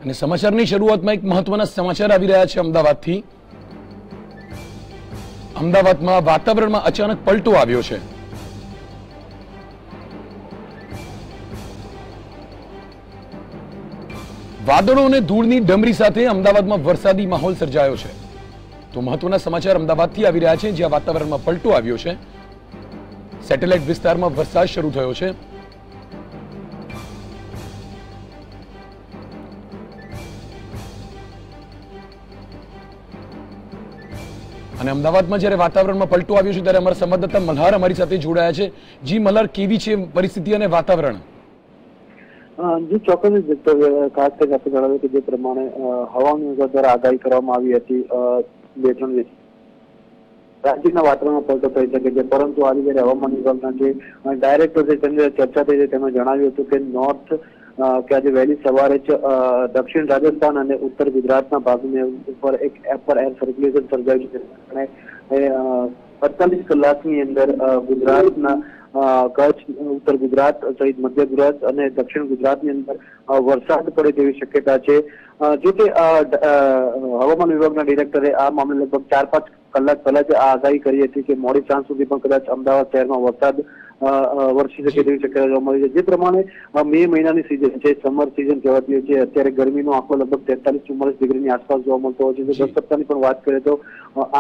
અને સમાચારની શરૂઆતમાં એક મહત્વના સમાચાર આવી રહ્યા છે અમદાવાદથી. અમદાવાદમાં વાતાવરણમાં અચાનક પલટો આવ્યો છે. વાદળો અને ધૂળની ડમરી સાથે અમદાવાદમાં વરસાદી માહોલ સર્જાયો છે. તો મહત્વના સમાચાર અમદાવાદથી આવી રહ્યા છે, જ્યાં વાતાવરણમાં પલટો આવ્યો છે. સેટેલાઇટ વિસ્તારમાં વરસાદ શરૂ થયો છે. અને અમદાવાદમાં જ્યારે વાતાવરણમાં પલટો આવ્યો છે ત્યારે અમારા સંવાદદાતા મલ્હાર અમારી સાથે જોડાયા છે. જી મલ્હાર, કેવી છે પરિસ્થિતિ અને વાતાવરણ? જે ચોક્કસ ખાસ કરીને આપણે જણાવ્યું કે જે પ્રમાણે હવામાન વિભાગ દ્વારા આગાહી કરવામાં આવી હતી 2-3 દિવસ રાજ્યના વાતાવરણમાં પલટો થઈ શકે છે, પરંતુ આજે જયારે હવામાન વિભાગના જે ડાયરેક્ટર છે તેમની ચર્ચા થઈ છે, તેમણે જણાવ્યું હતું કે નોર્થ કે આજે વહેલી સવારે જ દક્ષિણ રાજસ્થાન અને ઉત્તર ગુજરાતના ભાગની ઉપર એક અપર એર સર્ક્યુલેશન સર્જાયું છે અને 48 કલાકની અંદર ગુજરાતના કચ્છ, ઉત્તર ગુજરાત સહિત મધ્ય ગુજરાત અને દક્ષિણ ગુજરાતની અંદર વરસાદ પડે તેવી શક્યતા છે. જો કે હવામાન વિભાગના ડિરેક્ટરે આ મામલે લગભગ 4-5 કલાક પહેલા જ આ આગાહી કરી હતી કે મોડી સાંજ સુધી પણ કદાચ અમદાવાદ શહેરમાં વરસાદ વરસી શકે તેવી શક્યતા જોવા મળી છે. જે પ્રમાણે મે મહિનાની સિઝન છે, સમર સિઝન કહેવાતી હોય છે, અત્યારે ગરમીનો આંકડો લગભગ 43-44 ડિગ્રીની આસપાસ જોવા મળતો હોય છે. જો 10 સપ્તાહની પણ વાત કરીએ તો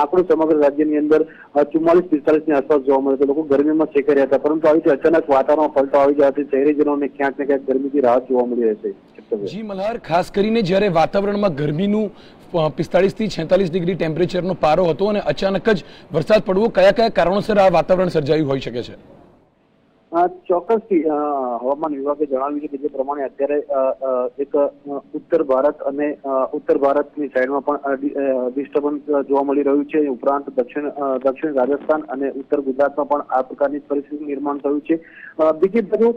આંકડો સમગ્ર રાજ્યની અંદર 44-45 ની આસપાસ જોવા મળે તો લોકો ગરમીમાં શેકાઈ રહ્યા હતા, પરંતુ આવી રીતે અચાનક વાતાવરણ પલટો આવી જવાથી શહેરીજનોને ક્યાંક ને ક્યાંક ગરમીથી રાહત જોવા મળી રહેશે. જી મલ્હાર, ખાસ કરીને જ્યારે વાતાવરણમાં ગરમીનું 45 થી 46 ડિગ્રી ટેમ્પરેચરનો પારો હતો અને અચાનક જ વરસાદ પડવો, કયા કયા કારણોસર આ વાતાવરણ સર્જાયું હોઈ શકે છે? ચોક્કસથી હવામાન વિભાગે જણાવ્યું છે કે જે પ્રમાણે અત્યારે એક ઉત્તર ભારત અને ઉત્તર ભારતની સાઈડમાં પણ ડિસ્ટર્બન્સ જોવા મળી રહ્યું છે. ઉપરાંત દક્ષિણ રાજસ્થાન અને ઉત્તર ગુજરાતમાં પણ આ પ્રકારની પરિસ્થિતિ નિર્માણ થયું છે. બીજી બાજુ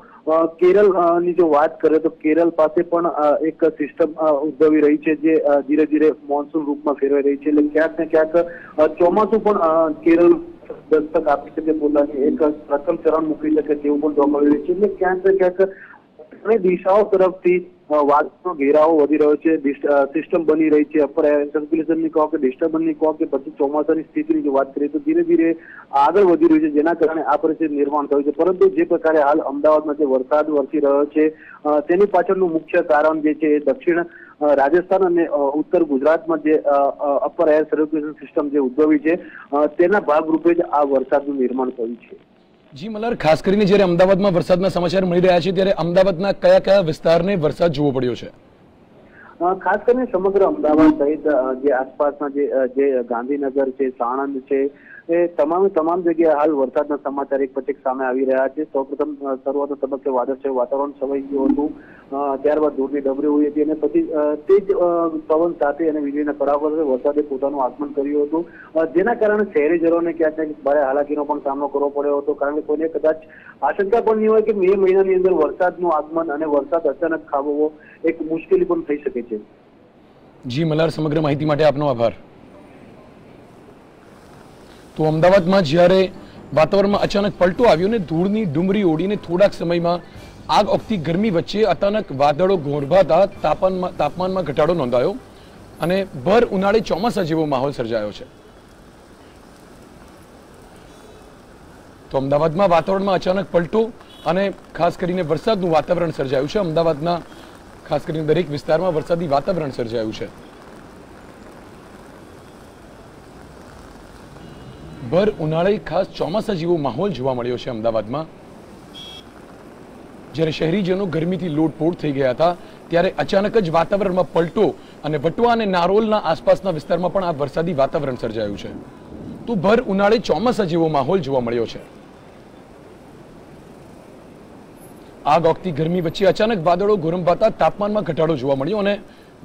કેરળની જો વાત કરીએ તો કેરળ પાસે પણ એક સિસ્ટમ ઉદ્ભવી રહી છે જે ધીરે ધીરે મોન્સૂન રૂપમાં ફેરવાઈ રહી છે. એટલે ક્યાંક ને ક્યાંક ચોમાસું પણ કેરળ દસ્તક આપી શકે, પોતાની એક પ્રથમ ચરણ મૂકી શકે તેવું પણ જોવા મળી રહ્યું છે. એટલે ક્યાંક ને ક્યાંક દિશાઓ તરફથી વાદળનો ઘેરાવો વધી રહ્યો છે, સિસ્ટમ બની રહી છે. અપર એર સર્ક્યુલેશનની કહો કે ડિસ્ટર્બન્સની કહો કે પછી ચોમાસાની સ્થિતિની જો વાત કરીએ તો ધીરે ધીરે આગળ વધી રહ્યું છે, જેના કારણે આ પરિસ્થિતિ નિર્માણ થયું છે. પરંતુ જે પ્રકારે હાલ અમદાવાદમાં જે વરસાદ વરસી રહ્યો છે તેની પાછળનું મુખ્ય કારણ જે છે દક્ષિણ રાજસ્થાન અને ઉત્તર ગુજરાતમાં જે અપર એર સર્ક્યુલેશન સિસ્ટમ જે ઉદ્ભવી છે તેના ભાગરૂપે જ આ વરસાદનું નિર્માણ થયું છે. જી મલ્હાર, ખાસ કરીને જ્યારે અમદાવાદમાં વરસાદના સમાચાર મળી રહ્યા છે ત્યારે અમદાવાદના કયા કયા વિસ્તારને વરસાદ જોવો પડ્યો છે? ખાસ કરીને સમગ્ર અમદાવાદ સહિત જે આસપાસના જે ગાંધીનગર છે, સાણંદ છે, એ તમામ જગ્યાએ હાલ વરસાદના સમાચાર એક પછી સામે આવી રહ્યા છે. સૌપ્રથમ શરૂઆતના તબક્કે વાદળછાયું વાતાવરણ છવાઈ ગયું હતું, ત્યારબાદ ધૂળની ડમરી હોઈ હતી અને પછી તે જ પવન સાથે અને વીજળીના કડાકા સાથે વરસાદે પોતાનું આગમન કર્યું હતું, જેના કારણે શહેરીજનોને ક્યાંક ને ક્યાંક ભારે હાલાકીનો પણ સામનો કરવો પડ્યો હતો. કારણ કે કોઈને કદાચ આશંકા પણ નહીં હોય કે મે મહિનાની અંદર વરસાદનું આગમન અને વરસાદ અચાનક ખાબકવો એક મુશ્કેલી પણ થઈ શકે છે. જી મલ્હાર, સમગ્ર માહિતી માટે આપનો આભાર. તો અમદાવાદમાં જ્યારે વાતાવરણમાં અચાનક પલટો આવ્યો ને ધૂળની ડુમરી ઓડીને થોડાક સમયમાં આગ ઓગતી ગરમી વચ્ચે અચાનક વાદળો ગોરભાતા તાપમાનમાં ઘટાડો નોંધાયો અને ભર ઉનાળે ચોમાસા જેવો માહોલ સર્જાયો છે. તો અમદાવાદમાં વાતાવરણમાં અચાનક પલટો અને ખાસ કરીને વરસાદનું વાતાવરણ સર્જાયું છે. અમદાવાદના ખાસ કરીને દરેક વિસ્તારમાં વરસાદી વાતાવરણ સર્જાયું છે. ભર ઉનાળે ખાસ ચોમાસા જેવો માહોલ જોવા મળ્યો છે અમદાવાદમાં. જ્યારે શહેરીજનો ગરમીથી લોટપોટ થઈ ગયા હતા ત્યારે અચાનક જ વાતાવરણમાં પલટો અને વટવા અને નારોલના આસપાસના વિસ્તારમાં પણ આ વરસાદી વાતાવરણ સર્જાયું છે. તો ભર ઉનાળે ચોમાસા જેવો માહોલ જોવા મળ્યો છે. આગ ઓગતી ગરમી વચ્ચે અચાનક વાદળો ગોરંભાતા તાપમાનમાં ઘટાડો જોવા મળ્યો અને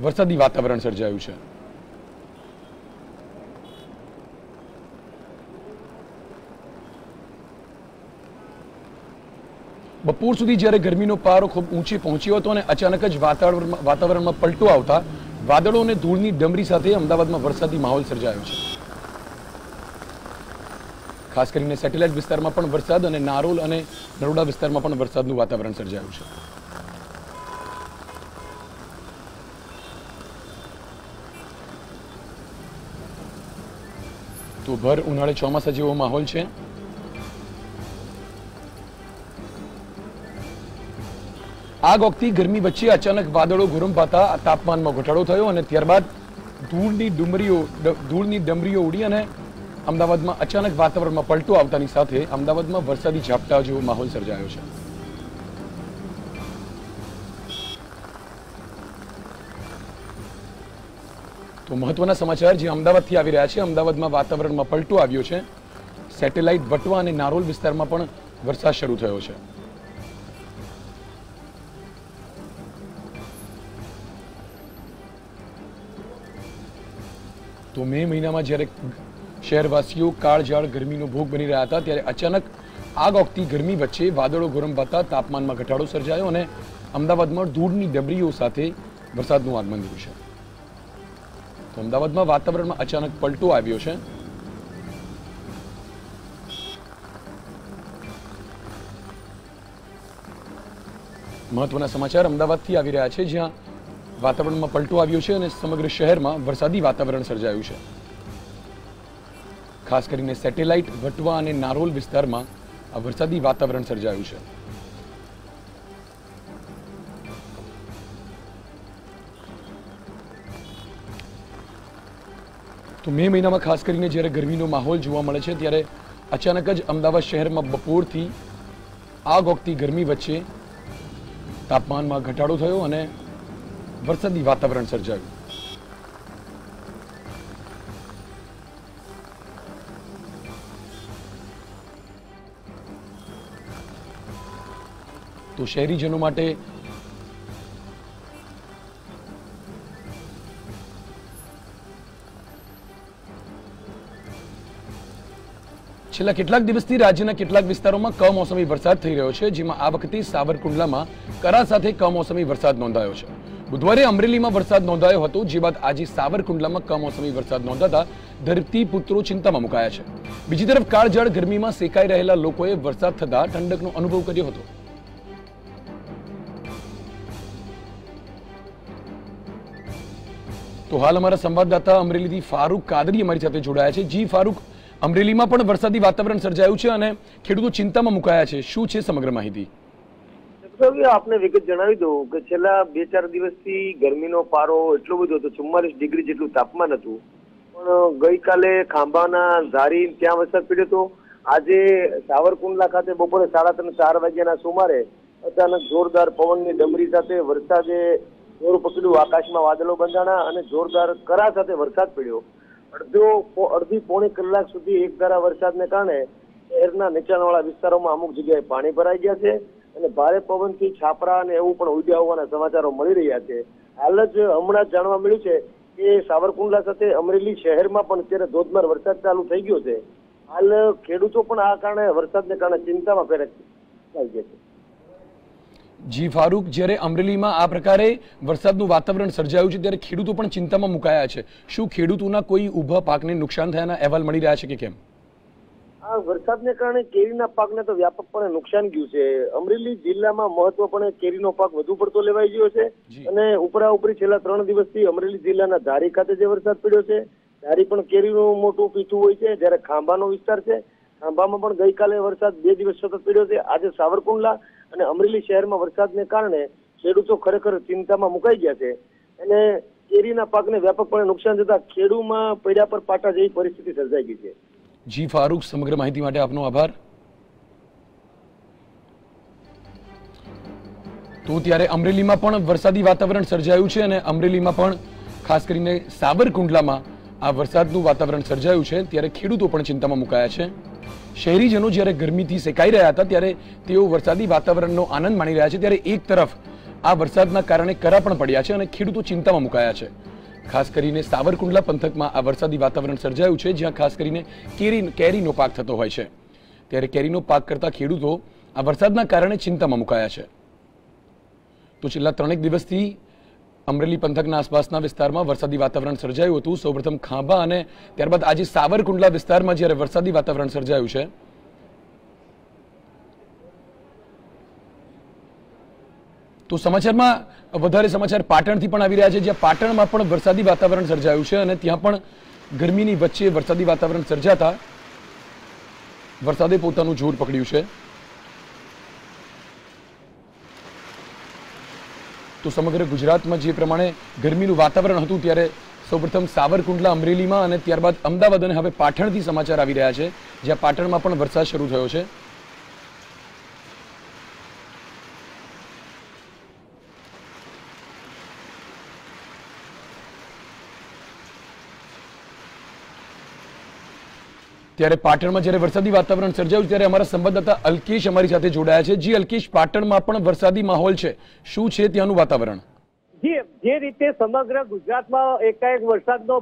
વરસાદી વાતાવરણ સર્જાયું છે. બપોર સુધી જ્યારે ગરમીનો પારો ખૂબ ઊંચે પહોંચ્યો હતો અને અચાનક જ વાતાવરણમાં પલટો આવતા વાદળો અને ધૂળની ડમરી સાથે અમદાવાદમાં વરસાદી માહોલ સર્જાયો છે. ખાસ કરીને સેટેલાઇટ વિસ્તારમાં પણ વરસાદ અને નારોલ અને નરોડા વિસ્તારમાં પણ વરસાદનું વાતાવરણ સર્જાયું છે. તો ભર ઉનાળે ચોમાસા જેવો માહોલ છે. આગ ઓગતી ગરમી વચ્ચે અચાનક વાદળો ગોરંભાતા તાપમાનમાં ઘટાડો થયો અને ત્યારબાદ ધૂળની ડમરીઓ ઉડી અને અમદાવાદમાં અચાનક વાતાવરણમાં પલટો આવતાની સાથે અમદાવાદમાં વરસાદી ઝાપટા જેવો માહોલ સર્જાયો છે. તો મહત્વના સમાચાર જે અમદાવાદથી આવી રહ્યા છે. અમદાવાદમાં વાતાવરણમાં પલટો આવ્યો છે. સેટેલાઇટ વટવા અને નારોલ વિસ્તારમાં પણ વરસાદ શરૂ થયો છે. તો મે મહિનામાં જ્યારે શહેરવાસીઓ કાળઝાળ ગરમીનો ભોગ બની રહ્યા હતા ત્યારે અચાનક આગ ઓગતી ગરમી વચ્ચે વાદળો ગોરંભાતા તાપમાનમાં ઘટાડો સર્જાયો અને અમદાવાદમાં ધૂળની ડમરીઓ સાથે વરસાદનું આગમન થયું છે. તો અમદાવાદમાં વાતાવરણમાં અચાનક પલટો આવ્યો છે. મહત્વના સમાચાર અમદાવાદથી આવી રહ્યા છે જ્યાં વાતાવરણમાં પલટો આવ્યો છે અને સમગ્ર શહેરમાં વરસાદી વાતાવરણ સર્જાયું છે. ખાસ કરીને સેટેલાઇટ વટવા અને નારોલ વિસ્તારમાં આ વરસાદી વાતાવરણ સર્જાયું છે. તો મે મહિનામાં ખાસ કરીને જ્યારે ગરમીનો માહોલ જોવા મળે છે ત્યારે અચાનક જ અમદાવાદ શહેરમાં બપોરથી આગ ઓગતી ગરમી વચ્ચે તાપમાનમાં ઘટાડો થયો અને વરસાદી વાતાવરણ સર્જાયું. તો શહેરીજનો માટે છેલ્લા કેટલાક દિવસથી રાજ્યના કેટલાક વિસ્તારોમાં કમોસમી વરસાદ થઈ રહ્યો છે, જેમાં આ વખતે સાવરકુંડલામાં કરા સાથે કમોસમી વરસાદ નોંધાયો છે. બુધવારે અમરેલીમાં વરસાદ નોંધાયો હતો, જે બાદ આજે સાવરકુંડલામાં કમોસમી વરસાદ નોંધાતા ધરતીપુત્રો ચિંતામાં મુકાયા છે. બીજી તરફ કાળઝાળ ગરમીમાં સેકાઈ રહેલા લોકોએ વરસાદ થતા ઠંડકનો અનુભવ કર્યો હતો. તો હાલ અમારા સંવાદદાતા અમરેલીથી ફારૂક કાદરી અમારી સાથે જોડાયા છે. જી ફારૂક, અમરેલીમાં પણ વરસાદી વાતાવરણ સર્જાયું છે અને ખેડૂતો ચિંતામાં મુકાયા છે. શું છે સમગ્ર માહિતી? આપને વિગત જણાવી દઉં કે છેલ્લા 2-4 દિવસથી ગરમીનો પારો એટલો બધો હતો, 44 ડિગ્રી જેટલું તાપમાન હતું. પણ ગઈકાલે ખાંભાના ઝારી ત્યાં વરસાદ પડ્યો હતો. આજે સાવરકુંડલા ખાતે બપોરે 3:30-4 વાગ્યાના સુમારે અચાનક જોરદાર પવનની ડમરી સાથે વરસાદે જોર પકડ્યું. આકાશમાં વાદળો બંધાણા અને જોરદાર કરા સાથે વરસાદ પડ્યો. અડધી પોણી કલાક સુધી એકધારા વરસાદને કારણે શહેરના નીચાણવાળા વિસ્તારોમાં અમુક જગ્યાએ પાણી ભરાઈ ગયા છે અને ભારે પવનથી છાપરા અને એવું પણ ઉડ્યા હોવાના સમાચારો મળી રહ્યા છે. હાલ જ હમણાં જ જાણવા મળ્યું છે કે સાવરકુંડલા સાથે અમરેલી શહેરમાં પણ અત્યારે ધોધમાર વરસાદ ચાલુ થઈ ગયો છે. હાલ ખેડૂતો પણ આ કારણે વરસાદને કારણે ચિંતામાં ફેરવાઈ ગયા છે. જી ફારૂક, જ્યારે અમરેલીમાં આ પ્રકારે વરસાદનું વાતાવરણ સર્જાયું છે ત્યારે ખેડૂતો પણ ચિંતામાં મુકાયા છે. શું ખેડૂતોના કોઈ ઊભા પાકને નુકસાન થયાના અહેવાલ મળી રહ્યા છે કે કેમ? આ વરસાદને કારણે કેરીના પાકને તો વ્યાપકપણે નુકસાન ગયું છે. અમરેલી જિલ્લામાં મહત્વપણે કેરીનો પાક વધુ પડતો લેવાઈ ગયો છે અને ઉપરાઉપરી છેલ્લા 3 દિવસથી અમરેલી જિલ્લાના ધારી ખાતે જે વરસાદ પડ્યો છે, ધારી પણ કેરીનું મોટું પીઠું હોય છે. જ્યારે ખાંભાનો વિસ્તાર છે, ખાંભામાં પણ ગઈકાલે વરસાદ 2 દિવસ સતત પડ્યો છે. આજે સાવરકુંડલા અને અમરેલી શહેરમાં વરસાદને કારણે ખેડૂતો ખરેખર ચિંતામાં મુકાઈ ગયા છે અને કેરીના પાકને વ્યાપકપણે નુકસાન થતા ખેડૂમાં પૈડા પર પાટા જેવી પરિસ્થિતિ સર્જાઈ ગઈ છે. જી ફારૂક, સમગ્ર માહિતી માટે આપનો આભાર. તો ત્યારે અમરેલીમાં પણ વરસાદી વાતાવરણ સર્જાયું છે અને અમરેલીમાં પણ ખાસ કરીને સાવરકુંડલામાં આ વરસાદનું વાતાવરણ સર્જાયું છે ત્યારે ખેડૂતો પણ ચિંતામાં મુકાયા છે. શહેરીજનો જ્યારે ગરમીથી સેકાઈ રહ્યા હતા ત્યારે તેઓ વરસાદી વાતાવરણનો આનંદ માણી રહ્યા છે, ત્યારે એક તરફ આ વરસાદના કારણે કરા પણ પડ્યા છે અને ખેડૂતો ચિંતામાં મુકાયા છે. ખાસ કરીને સાવરકુંડલા પંથકમાં આ વરસાદી વાતાવરણ સર્જાયું છે, જ્યાં ખાસ કરીને કેરીનો પાક થતો હોય છે. ત્યારે કેરીનો પાક કરતા ખેડૂતો આ વરસાદના કારણે ચિંતામાં મુકાયા છે. તો છેલ્લા 3 દિવસથી અમરેલી પંથકના આસપાસના વિસ્તારમાં વરસાદી વાતાવરણ સર્જાયું હતું. સૌપ્રથમ ખાંભા અને ત્યારબાદ આજે સાવરકુંડલા વિસ્તારમાં જ્યારે વરસાદી વાતાવરણ સર્જાયું છે. તો સમાચારમાં વધારે સમાચાર પાટણથી પણ આવી રહ્યા છે, જ્યાં પાટણમાં પણ વરસાદી વાતાવરણ સર્જાયું છે અને ત્યાં પણ ગરમીની વચ્ચે વરસાદી વાતાવરણ સર્જાતા વરસાદે પોતાનું જોર પકડ્યું છે। તો સમગ્ર ગુજરાતમાં જે પ્રમાણે ગરમીનું વાતાવરણ હતું ત્યારે સૌપ્રથમ સાવરકુંડલા, અમરેલીમાં અને ત્યારબાદ અમદાવાદ અને હવે પાટણથી સમાચાર આવી રહ્યા છે, જ્યાં પાટણમાં પણ વરસાદ શરૂ થયો છે। ત્યારે પાટણમાં જ્યારે વરસાદી વાતાવરણ સર્જાયું ત્યારે અમારા સંવાદદાતા અલ્કેશ અમારી સાથે જોડાયા છે। જી અલ્કેશ, પાટણમાં પણ વરસાદી માહોલ છે, શું છે ત્યાંનું વાતાવરણ? જી, જે રીતે સમગ્ર ગુજરાતમાં એકાએક વરસાદનો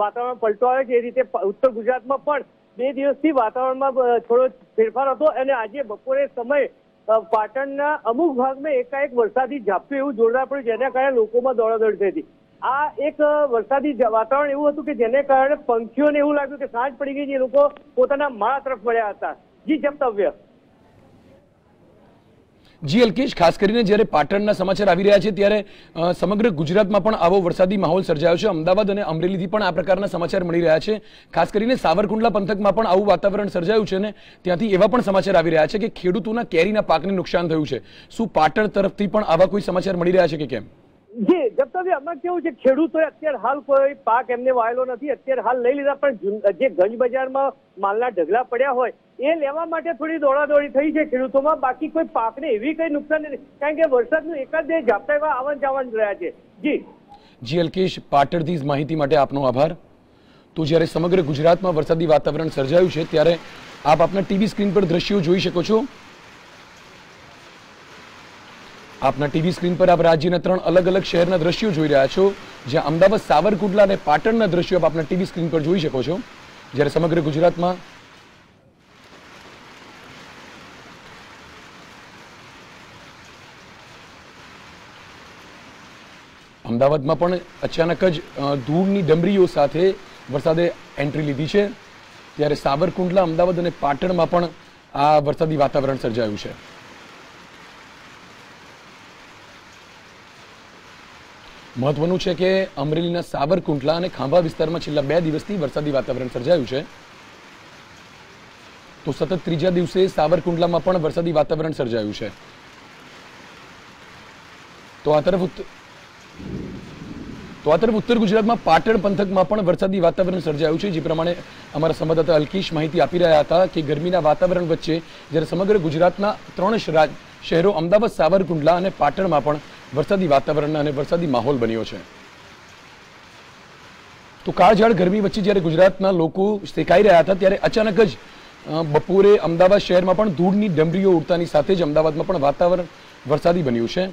વાતાવરણ પલટો આવે છે એ રીતે ઉત્તર ગુજરાતમાં પણ 2 દિવસથી વાતાવરણમાં થોડો ફેરફાર હતો અને આજે બપોરે સમય પાટણના અમુક ભાગમાં એકાએક વરસાદી ઝાપટું એવું જોરદાર પડ્યું, જેના કારણે લોકોમાં દોડાદોડ થઈ હતી। આ એક વરસાદી વાતાવરણ એવું હતું કે જેને કારણે પંખીઓને એવું લાગ્યું કે સાંજ પડી ગઈ છે, એ લોકો પોતાના માળા તરફ વળ્યા હતા। જી જપ્તવ્ય। જી અલ્કેશ, ખાસ કરીને જ્યારે પાટણના સમાચાર આવી રહ્યા છે ત્યારે સમગ્ર ગુજરાતમાં પણ આવો વરસાદી માહોલ સર્જાયો છે। અમદાવાદ અને અમરેલીથી પણ આ પ્રકારના સમાચાર મળી રહ્યા છે। ખાસ કરીને સાવરકુંડલા પંથકમાં પણ આવું વાતાવરણ સર્જાયું છે ને ત્યાંથી એવા પણ સમાચાર આવી રહ્યા છે કે ખેડૂતોના કેરીના પાકને નુકસાન થયું છે। શું પાટણ તરફથી પણ આવા કોઈ સમાચાર મળી રહ્યા છે કે કેમ? જી જપ્તવ્ય, આમાં કેવું છે, ખેડૂતોએ અત્યારે હાલ કોઈ પાક એમને વાયેલો નથી, અત્યારે હાલ લઈ લીધા, પણ જે ગંજ બજારમાં માલના ઢગલા પડ્યા હોય એ લેવા માટે થોડી દોડાદોડી થઈ છે ખેડૂતોમાં, બાકી કોઈ પાકને એવી કઈ નુકસાન નથી, કારણ કે વરસાદનું એકાદ 2 ઝાપટા એવા આવન જાવન રહ્યા છે। જી અલ્કેશ, પાટણથી માહિતી માટે આપનો આભાર। તો જ્યારે સમગ્ર ગુજરાતમાં વરસાદી વાતાવરણ સર્જાયું છે ત્યારે આપ આપના ટીવી સ્ક્રીન પર દ્રશ્યો જોઈ શકો છો। આપના ટીવી સ્ક્રીન પર આપ રાજ્યના 3 અલગ અલગ શહેરના દ્રશ્યો જોઈ રહ્યા છો, જ્યાં અમદાવાદ, સાવરકુંડલા અને પાટણના દ્રશ્યો આપ આપના ટીવી સ્ક્રીન પર જોઈ શકો છો। જ્યારે સમગ્ર ગુજરાતમાં અમદાવાદમાં પણ અચાનક જ ધૂળની ડમરીઓ સાથે વરસાદે એન્ટ્રી લીધી છે, ત્યારે સાવરકુંડલા, અમદાવાદ અને પાટણમાં પણ આ વરસાદી વાતાવરણ સર્જાયું છે। મહત્વનું છે કે અમરેલીના સાવરકુંડલા અને ખાંભા વિસ્તારમાં છેલ્લા 2 દિવસથી વરસાદી વાતાવરણ સર્જાયું છે। તો સતત 3જા દિવસે સાવરકુંડલામાં પણ વરસાદી વાતાવરણ સર્જાયું છે। તો આ તરફ ઉત્તર ગુજરાતમાં પાટણ પંથકમાં પણ વરસાદી વાતાવરણ સર્જાયું છે। જે પ્રમાણે અમારા સંવાદદાતા અલ્કેશ માહિતી આપી રહ્યા હતા કે ગરમીના વાતાવરણ વચ્ચે જ્યારે સમગ્ર ગુજરાતના 3 શહેરો અમદાવાદ, સાવરકુંડલા અને પાટણમાં પણ વરસાદી વાતાવરણ અને વરસાદી માહોલ બન્યો છે। તો કાળઝાળ ગરમી વચ્ચે જ્યારે ગુજરાતના લોકો શેકાઈ રહ્યા હતા ત્યારે અચાનક જ બપોરે અમદાવાદ શહેરમાં પણ ધૂળની ડમરીઓ ઉડતાની સાથે જ અમદાવાદમાં પણ વાતાવરણ વરસાદી બન્યું છે।